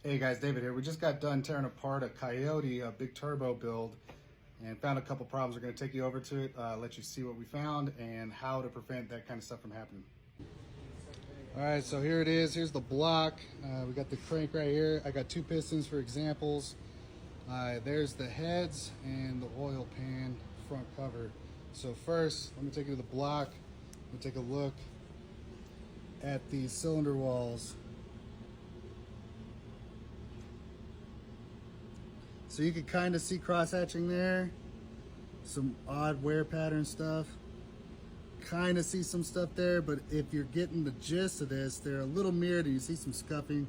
Hey guys, David here. We just got done tearing apart a Coyote, a big turbo build, and found a couple problems. We're going to take you over to it, let you see what we found and how to prevent that kind of stuff from happening. All right, so here it is. Here's the block. We got the crank right here. I got two pistons for examples. There's the heads and the oil pan front cover. So first, let me take you to the block. We'll take a look at the cylinder walls. So you can kind of see cross-hatching there, some odd wear pattern stuff. Kind of see some stuff there, but if you're getting the gist of this, they're a little mirrored and you see some scuffing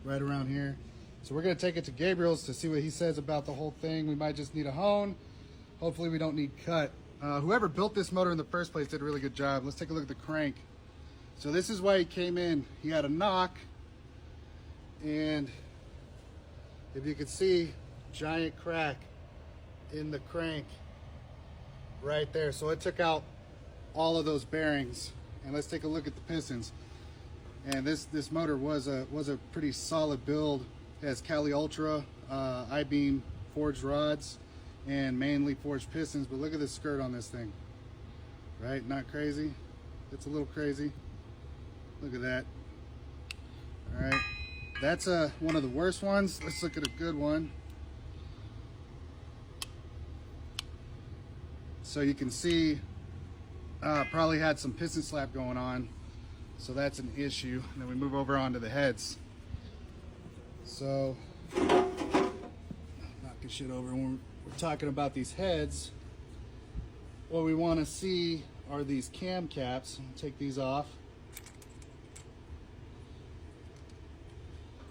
right around here. So we're gonna take it to Gabriel's to see what he says about the whole thing. We might just need a hone. Hopefully we don't need cut. Whoever built this motor in the first place did a really good job. Let's take a look at the crank. So this is why he came in. He had a knock, and if you can see, giant crack in the crank right there. So it took out all of those bearings. And let's take a look at the pistons. And this motor was a pretty solid build. It has Cali Ultra I-beam forged rods and mainly forged pistons. But look at the skirt on this thing, right? Not crazy? It's a little crazy. Look at that. All right, that's one of the worst ones. Let's look at a good one. So you can see probably had some piston slap going on, so that's an issue. And then we move over onto the heads. So knocking shit over. When we're talking about these heads, what we want to see are these cam caps. I'll take these off.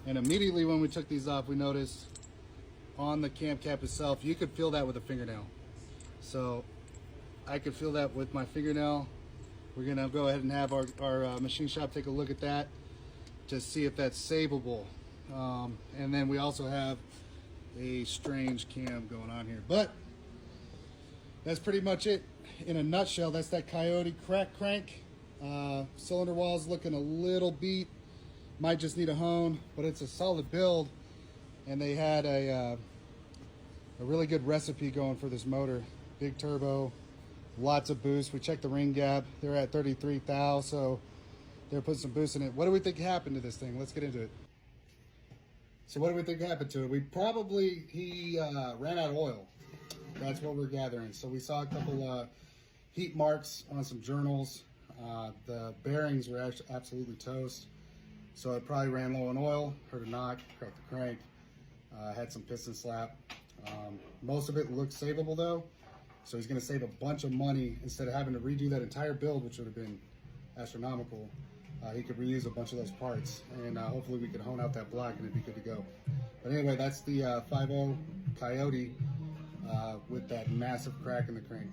And immediately when we took these off, we noticed on the cam cap itself, you could feel that with a fingernail. So I could feel that with my fingernail. We're gonna go ahead and have our machine shop take a look at that to see if that's savable. And then we also have a strange cam going on here. But that's pretty much it in a nutshell. That's that Coyote crack crank. Cylinder walls looking a little beat. Might just need a hone, but it's a solid build. And they had a really good recipe going for this motor. Big turbo, lots of boost. We checked the ring gap. They're at 33 thou, so they're putting some boost in it. What do we think happened to this thing? Let's get into it. So what do we think happened to it? He ran out of oil. That's what we're gathering. So we saw a couple heat marks on some journals. The bearings were actually absolutely toast. So it probably ran low on oil, heard a knock, cracked the crank, had some piston slap. Most of it looks savable though. So he's gonna save a bunch of money. Instead of having to redo that entire build, which would have been astronomical, he could reuse a bunch of those parts. And hopefully we could hone out that block and it'd be good to go. But anyway, that's the 5.0 Coyote with that massive crack in the crank.